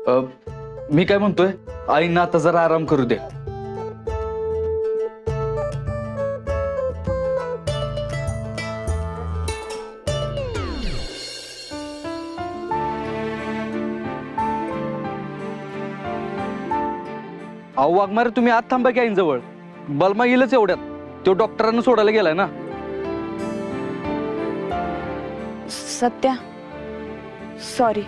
मी काय म्हणतोय, आईंना आता जरा आराम करू दे. अहो वाघमारे, तुम्ही आत थांबा की आईंजवळ. बलमा येईलच एवढ्यात. तो डॉक्टरांना सोडायला गेलाय ना. सत्या, सॉरी.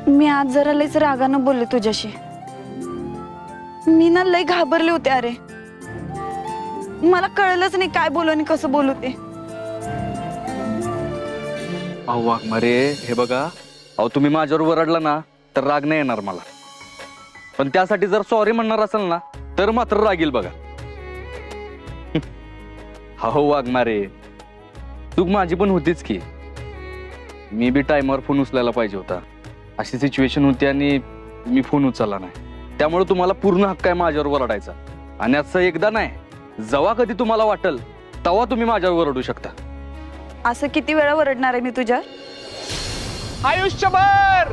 मी आज जरा लयच रागानं बोलले तुझ्याशी. मी ना लय घाबरले होते. अरे मला कळलंच नाही काय बोलू आणि कसं बोलू ते. अहो वाघमारे, हे बघा, अहो तुम्ही माझ्यावर वरडला ना तर राग नाही येणार मला, पण त्यासाठी जर सॉरी म्हणणार असेल ना तर मात्र राग येईल बघा. हो वाघमारे, चूक माझी पण होतीच की. मी बी टाइमवर फोन उचलायला पाहिजे होता. अशी सिच्युएशन होती आणि मी फोन उचलला नाही. त्यामुळे तुम्हाला पूर्ण हक्क आहे माझ्यावर वरडायचा. आणि असं एकदा नाही, जेव्हा कधी तुम्हाला वाटेल तेव्हा तुम्ही माझ्यावर वरडू शकता. असं किती वेळा वरडणार आहे मी तुझ्यावर? आयुष्यभर.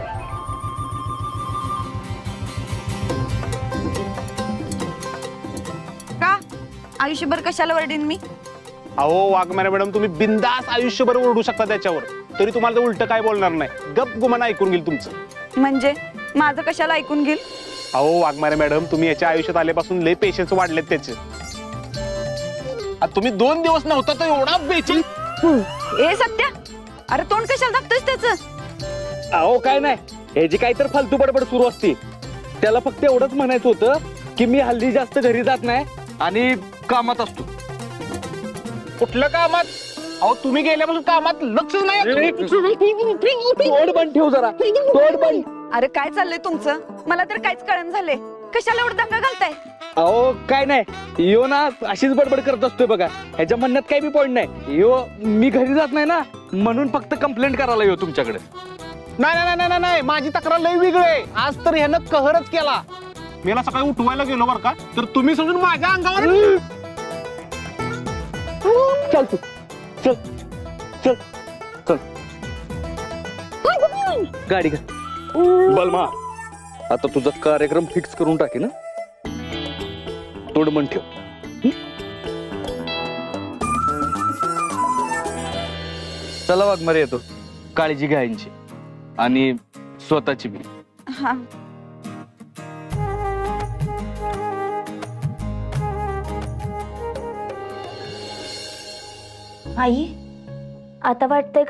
का आयुष्यभर कशाला वरडीन मी? अहो वाघमारे मॅडम, तुम्ही बिंदास आयुष्यभर ओरडू शकता त्याच्यावर, तरी तुम्हाला तर उलट काय बोलणार नाही. गप गुमान ऐकून घेईल तुमचं. म्हणजे माझं कशाला ऐकून घेईल? अहो वाघमारे मॅडम, तुम्ही याच्या आयुष्यात आल्यापासून लय पेशन्स वाढलेत त्याचे. तुम्ही 2 दिवस नव्हता तर एवढा बेचैन. ए सत्या, अरे तोंड कशाला दाखतोयस त्याचं? अहो काय नाही, हे जी काही तर फालतू बडबड सुरू असते. त्याला फक्त एवढंच म्हणायचं होतं की मी हल्ली जास्त घरी जात नाही आणि कामात असतो. कुठलं कामात? अहो तुम्ही गेल्यापासून कामात लक्षच नाही. तोड बंद ठेव जरा, तोड बंद. अरे काय चाललंय तुमचं? मला तर काहीच कळण झालंय. कशाला एवढं दंगा घालताय? अहो काय नाही, यो ना अशीच बडबड करत असतोय बघा. ह्याच्या म्हणण्यात काही बी पॉईंट नाही. यो मी घरी जात नाही ना म्हणून फक्त कंप्लेंट करायला येऊ तुमच्याकडे. नाही नाही नाही नाही नाही, माझी तक्रार लय वेगळी आहे. आज तर ह्यानं कहरच केला. मी याला सकाळी उठवायला गेलो बरं का, तर तुम्ही समजून माझ्या अंगावर. चल तू, चल चल चल, गाडी घ्या. बलमा, आता तुझा कार्यक्रम फिक्स करून टाके ना. तोड मन ठेव. चला वाघमारे, येतो. काळजी घ्या यांची आणि स्वतःची बी. हा. आई, आता वाटतंय